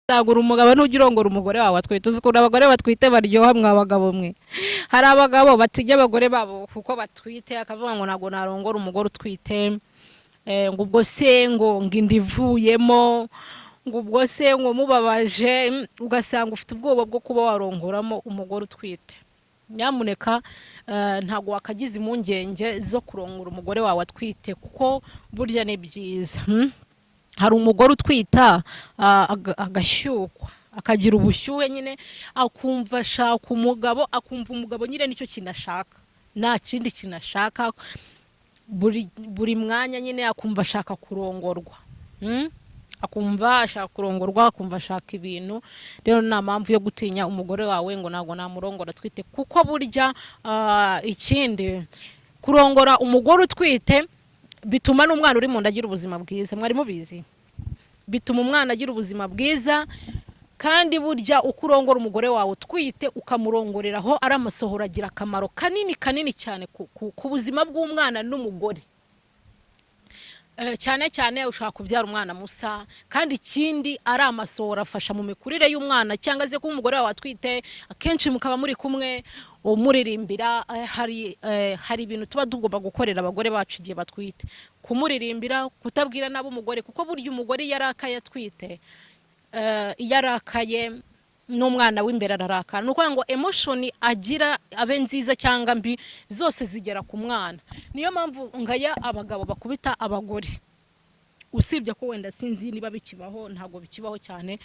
Tagura umugabo n'ugirongora umugore wawe atwite uzikunda abagore batwite baryoha mwabagabo mwe hari abagabo batijya abagore babo kuko batwite akavuga ngo nago narongora umugore utwite ngo ubwo se ngo ngindivuyemo ngo ubwo se ngo mubabaje ugasanga ufite ubwoba bwo kuba warongoramo umugore utwite nyamuneka ntago wakagize impungenge zo kurongora umugore wawe atwite kuko burya ni byiza hari umugore utwita agashyukwa akagira ubushyuhe nyine akumva ashaka umugabo akumva umugabo nyine nicyo kinashaka nta kindi kinashaka buri mwanya nyine akumva ashaka kurongorwa akumva ashaka kurongorwa akumva ashaka ibintu rero nta mpamvu yo gutinya umugore wawe ngo ntabwo namurongora atwite kuko burya ikindi kurongora umugore utwite bituma n'umwana uri mu nda agira ubuzima bwiza mwari mubizi bituma umwana agira ubuzima bwiza kandi burya ukurongora umugore wawe utwite ukamurongoreraho ari amasohoro agira akamaro kanini cyane ku buzima bw'umwana n'umugore cyane cyane ushaka kubyara umwana musa kandi ikindi ari amasohoro afasha mu mikurire y'umwana cyangwa se kuba umugore wawe atwite akenshi mukaba muri kumwe umuririmbira hari ibintu tuba tugomba gukorera abagore bacu igihe batwite kumuririmbira kutabwira nabo umugore kuko burya umugore yarakaye atwite yarakaye n'umwana w'imbere ararakara nuko ngo emotion agira abe nziza cyangwa mbi zose zigera ku mwana niyo mpamvu ngaya abagabo bakubita abagore usibye ko wenda sinzi niba bikibaho ntago bikibaho cyane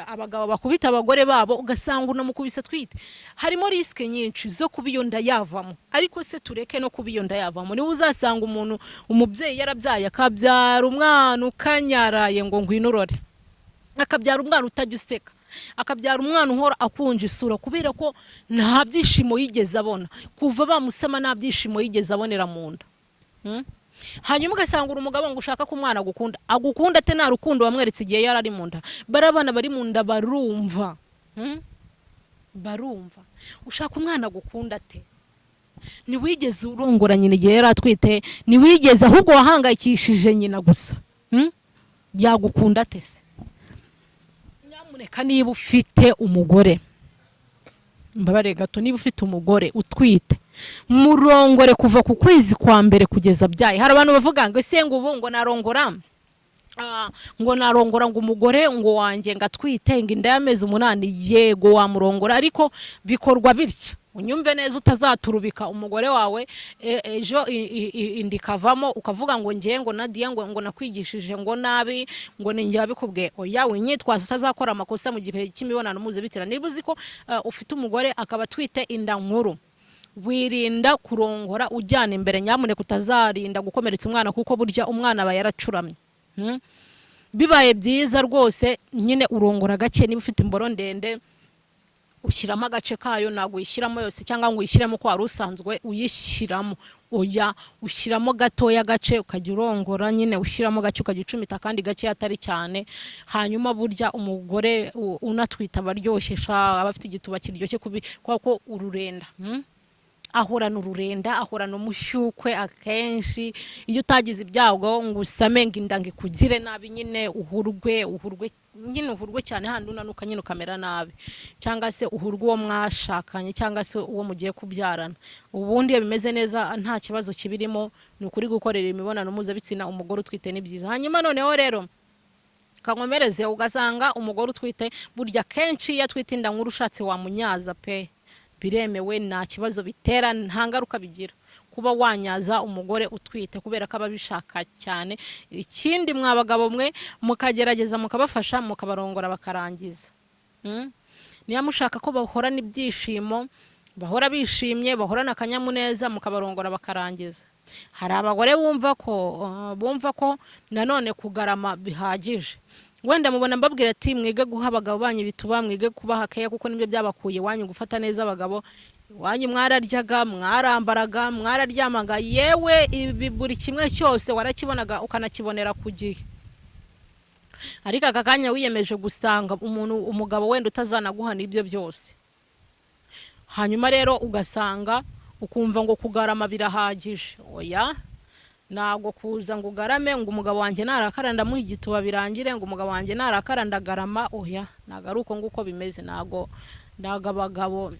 abagabo bakubita abagore babo ugasanga unamukubise twite harimo risk nyinshi zo kubiyonda yavamo ariko se tureke no kubiyonda yavamo ni uzasanga umuntu umubyeyi yarabyaye akabyara umwana ukanyaraye ngo ngwinurore akabyara umwana utajya useka akabyara umwana uhora akunje isura kubera ko nta byishimo yigeze abona kuva bamusama nta byishimo yigeze abonera mu nda hanyuma ugasanga umugabo ngo ushaka ko umwana agukunda ate nta rukundo wamweretse igihe yari ari mu nda barabana bari mu nda barumva ushaka umwana agukunda ate ntiwigeze urongora nyina igihe yari atwite ntiwigeze ahubwo wahangayikishije nyina gusa yagukunda ate se nyamuneka niba ufite umugore mbabare gato niba ufite umugore utwite murongore kuva ku kwezi kwa mbere kugeza byaye hari abantu bavuga ngo ese ngo ubu ngo narongora ngo umugore ngo wanjye ngatwite ngo inda y'amezi 8 yego wamurongora ariko bikorwa bityo unyumve neza utazaturubika umugore wawe ejo indikavamo ukavuga ngo ngiye ngo Nadia ngo nakwigishije ngo nabi ngo ninjye abikubwiye oya winyitwaza utazakora amakosa mu gihe cy'imibonano mpuzabitsina niba uzi ko ufite umugore akaba twite inda nkuru wirinda kurongora ujyana imbere nyamuneka utazarinda gukomeretsa umwana kuko burya umwana aba yaracuramye bibaye byiza rwose nyine urongora gake niba ufite imboro ndende ushyiramo agace kayo ntabwo uyishyiramo yose cyangwa ngo uyishyiremo ko wari usanzwe uyishyiramo oya ushyiramo gatoya gace ukajya urongora nyine ushyiramo gake ukagicumita kandi gake atari cyane hanyuma burya umugore unatwita abaryoshesha abafite igituba kiryoshye kuko ururenda ahorana ururenda ahorana umushyukwe akenshi iyo utagize ibyago ngo usame ngo indange kugire nabi nyine uhurwe cyane handi unanuka nyine ukamera nabi cyangwa se uhurwe uwo mwashakanye cyangwa se uwo mugiye kubyarana ubundi iyo bimeze neza nta kibazo kibirimo ni ukuri gukorera imibonano mpuzabitsina umugore utwite ni byiza hanyuma noneho rero kankomereze ugasanga umugore utwite burya kenshi yatwite inda nkuru ushatse wamunyaza pe biremewe nta kibazo bitera nta ngaruka bigira kuba wanyaza umugore utwite kubera ko ababishaka cyane ikindi mwabagabo mwe mukagerageza mukabafasha mukabarongora bakarangiza niya mushaka ko bahorana ibyishimo bahora bishimye bahorana akanyamuneza mukabarongora bakarangiza hari abagore bumva ko nanone kugarama bihagije wenda mubona mbabwira ati mwige guha abagabo banyu bituba mwige kubaha keya kuko nibyo byabakuye wanyu gufata neza abagabo wanyu mwararyaga mwarambaraga mwararyamaga yewe buri kimwe cyose warakibonaga ukanakibonera ku gihe ariko aka kanya wiyemeje gusanga umugabo wenda utazanaguhana ibyo byose hanyuma rero ugasanga ukumva ngo kugarama birahagije oya ntago kuza ngo ugarame ngo umugabo wanjye narakara ndamuha igituba birangire, ngo umugabo wanjye narakara ndagarama, oya ntago ari uko nguko bimeze. Ntago abagabo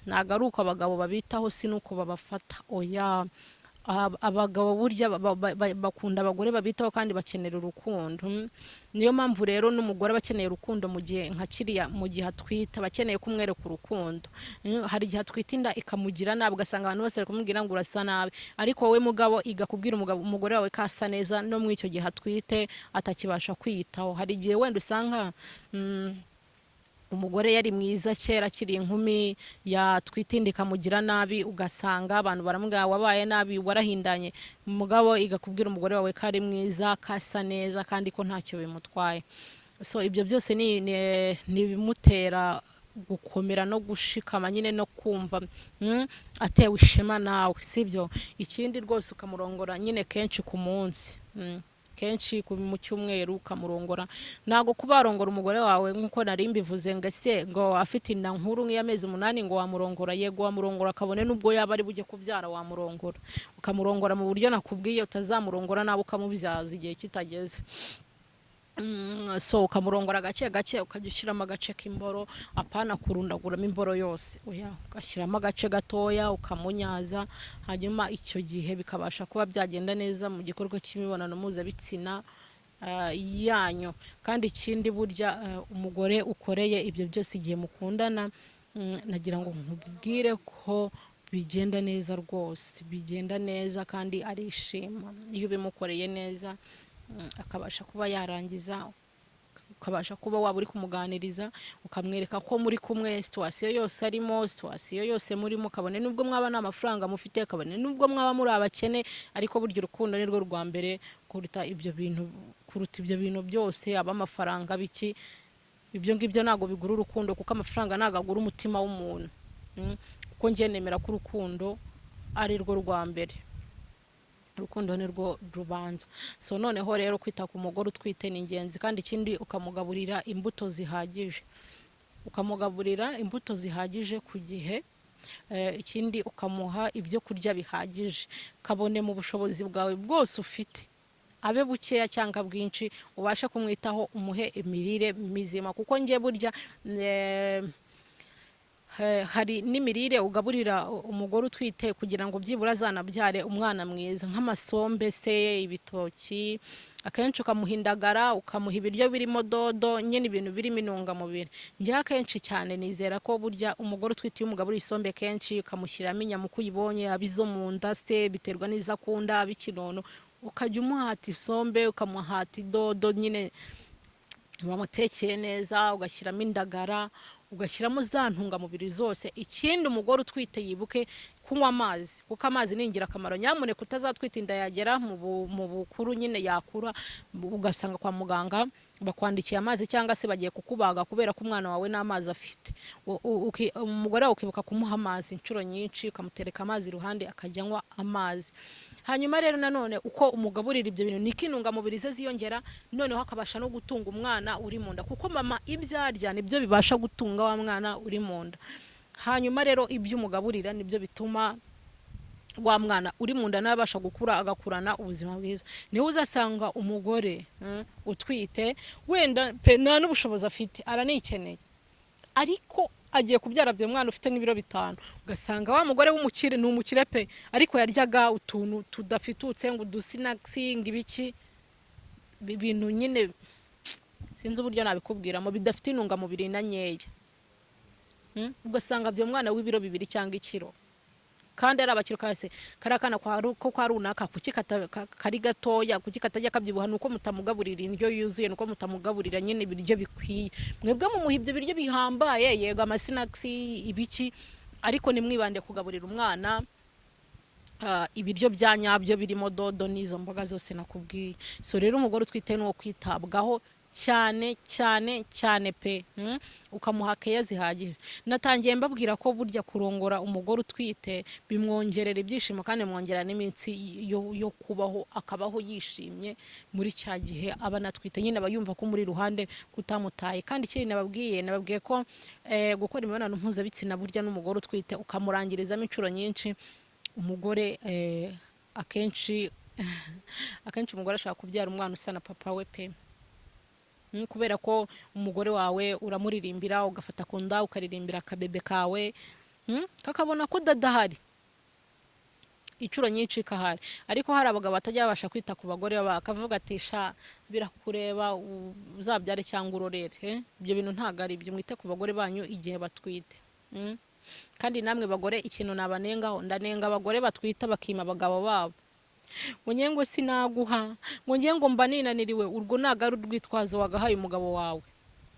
ntago ari uko abagabo babitaho, si nuko babafata, oya. Abagabo burya bakunda abagore babitaho kandi bakenera urukundo. Niyo mpamvu rero n'umugore bakeneye urukundo mu gihe nka kiriya, mu gihe atwita bakeneye kumwereka urukundo. Hari igihe atwita inda ikamugira nabi, ugasanga abantu bose bari kumubwira ngo urasa nabi, ariko wowe mugabo igakubwira umugore wawe kasa neza no mu icyo gihe atwite atakibasha kwiyitaho. Hari igihe wenda usanga umugore yari mwiza kera akiri inkumi, yatwita inda ikamugira nabi, ugasanga abantu baramubwira wabaye nabi, warahindanye. Umugabo igakubwira umugore wawe ko ari mwiza, kasa neza, kandi ko ntacyo bimutwaye. So ibyo byose ni bimutera gukomera no gushikama nyine no kumva atewe ishema nawe, sibyo? Ikindi rwose ukamurongora nyine kenshi ku munsi, kenshi mu cyumweru ukamurongora. Ntago kubarongora umugore wawe nkuko nari mbivuze ngo ese ngo afite inda nkuru nk'iy'amezi 8 ngo wamurongora. Yego wamurongora, kabone nubwo yaba ari bujye kubyara wamurongora, ukamurongora mu buryo nakubwiye, utazamurongora nawe ukamubyaza igihe kitageze. So ukamurongora gake gake, ukajya ushyiramo agace k'imboro, apana kurundaguramo imboro yose, oya, ugashyiramo agace gatoya ukamunyaza. Hanyuma icyo gihe bikabasha kuba byagenda neza mu gikorwa cy'imibonano mpuzabitsina yanyu. Kandi ikindi burya umugore ukoreye ibyo byose igihe mukundana, nagira ngo nkubwire ko bigenda neza rwose, bigenda neza kandi arishima iyo bimukoreye neza. Akabasha kuba yarangiza, ukabasha kuba waba uri kumuganiriza, ukamwereka ko muri kumwe situwasiyo yose arimo, situwasiyo yose murimo, kabone nubwo mwaba nta mafaranga mufite, kabone nubwo mwaba muri abakene, ariko burya urukundo ni rwo rwa mbere kuruta ibyo bintu byose, amafaranga biki. Ibyo ngibyo ntago bigura urukundo, kuko amafaranga ntago agura umutima w'umuntu. Kuko njye nemera ko urukundo ari rwo rwa mbere, urukundo ni rwo rubanza. So noneho rero kwita ku mugore utwite ni ingenzi. Kandi ikindi ukamugaburira imbuto zihagije, ku gihe. Ikindi ukamuha ibyo kurya bihagije, kabone mu bushobozi bwawe bwose ufite, abe bukeya cyangwa bwinshi, ubasha kumwitaho, umuhe imirire mizima. Kuko njye burya hari n'imirire ugaburira umugore utwite kugira ngo byibura azanabyare umwana mwiza, nk'amasombe se, ibitoki. Akenshi ukamuhindagara, ukamuha ibiryo birimo dodo, nyine ibintu birimo intungamubiri. Njye akenshi cyane nizera ko burya umugore utwite iyo umugaburiye isombe kenshi, ukamushyiramo inyama uko uyibonye, abizo mu nda se, biterwa n'izo akunda, ab'ikinono, ukajya umuhata isombe, ukamuhata idodo, nyine bamutekeye neza, ugashyiramo indagara, ugashyiramo za ntungamubiri zose. Ikindi umugore utwite yibuke kunywa amazi, kuko amazi ni ingirakamaro. Nyamuneka utazatwita inda yagera mu bukuru, nyine yakura ugasanga kwa muganga bakwandikiye amazi, cyangwa se bagiye kukubaga kubera ko umwana wawe n'amazi afite. Umugore wawe ukibuka kumuha amazi inshuro nyinshi, ukamutereka amazi iruhande akajya anywa amazi. Hanyuma rero nanone uko umugaburira ibyo bintu niko intungamubiri ze ziyongera, noneho akabasha no gutunga umwana uri mu nda, kuko mama ibyo arya nibyo bibasha gutunga wa mwana uri mu nda. Hanyuma rero ibyo umugaburira nibyo bituma wa mwana uri mu nda nabasha gukura, agakurana ubuzima bwiza. Niho uzasanga umugore utwite wenda nta n'ubushobozi afite, aranikeneye, ariko agiye kubyara byo mwana ufite nk'ibiro 5, ugasanga wa mugore w'umukire ni umukire pe, ariko yaryaga utuntu tudafitutse ngo dusinaksinga ibiki, ibintu nyine sinzi uburyo nabikubwiramo, bidafite intungamubiri na nyeya. Ugasanga byo mwana w'ibiro 2 cyangwa 1 kilo, kandi ari abakiro kase karakana ko kwa runaka, kuki kari gatoya, kuki katajya kabyibuha? Nuko mutamugaburira indyo yuzuye, nuko mutamugaburira nyine ibiryo bikwiye. Mwebwe mu muhibye ibiryo bihambaye, yego amasinacks ibiki, ariko nimwibande kugaburira umwana ibiryo bya nyabyo birimo dodo n'izo mboga zose nakubwiye. So rero umugore utwite n'uwo kwitabwaho cyane cyane cyane pe, ukamuha keya zihagije. Natangiye mbabwira ko burya kurongora umugore utwite bimwongerera ibyishimo, kandi mwongera n'iminsi yo kubaho, akabaho yishimye muri cya gihe aba natwite, nyine aba yumva ko muri ruhande kutamutaye. Kandi ikindi nababwiye ko gukora imibonano mpuzabitsina burya n'umugore utwite ukamurangirizamo inshuro nyinshi, umugore akenshi akenshi umugore ashaka kubyara umwana usa na papa we pe. Kubera ko umugore wawe uramuririmbira ugafata ku nda ukaririmbira akabebe kawe kakabona ko dadahari icuro nyinshi kahari. Ariko hari abagabo batajya babasha kwita ku bagore bakavuga ati sha birakureba uzabyare cyangwa urorere. Ibyo bintu ntago ari ibyo, mwite ku bagore banyu igihe batwite. Kandi namwe bagore ikintu nabanengaho, ndanenga abagore batwita bakima abagabo babo ngo nyengo sinaguha ngo nyengo mba ninaniriwe. Urwo nago ari urwitwazo wagahaye umugabo wawe,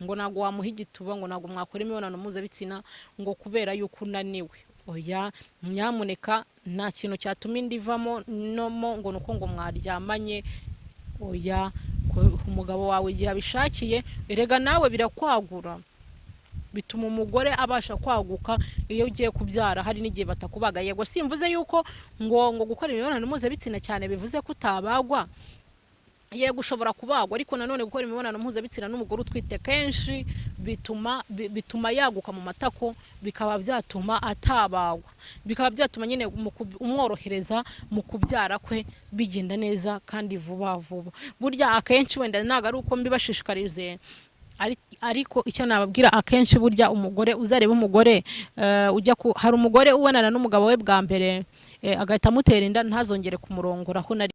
ngo nago wamuha igituba, ngo nago mwakora imibonano mpuzabitsina ngo kubera yuko unaniwe. Oya, nyamuneka nta kintu cyatuma indivamo nomo ngo nuko ngo mwaryamanye. Oya, umugabo wawe igihe abishakiye erega nawe birakwagura, bituma umugore abasha kwaguka iyo ugiye kubyara. Hari n'igihe batakubaga, yego simvuze yuko ngo gukora imibonano mpuzabitsina cyane bivuze ko utabagwa, yego ushobora kubagwa, ariko nanone gukora imibonano mpuzabitsina n'umugore utwite kenshi bituma yaguka mu matako, bikaba byatuma atabagwa, bikaba byatuma nyine umworohereza mu kubyara kwe bigenda neza kandi vuba vuba. Burya akenshi wenda ntago ari uko mbibashishikarize, ariko icyo nababwira akenshi burya umugore uzareba umugore hari umugore ubonana n'umugabo we bwa mbere agahita amutera inda ntazongere kumurongora aho nari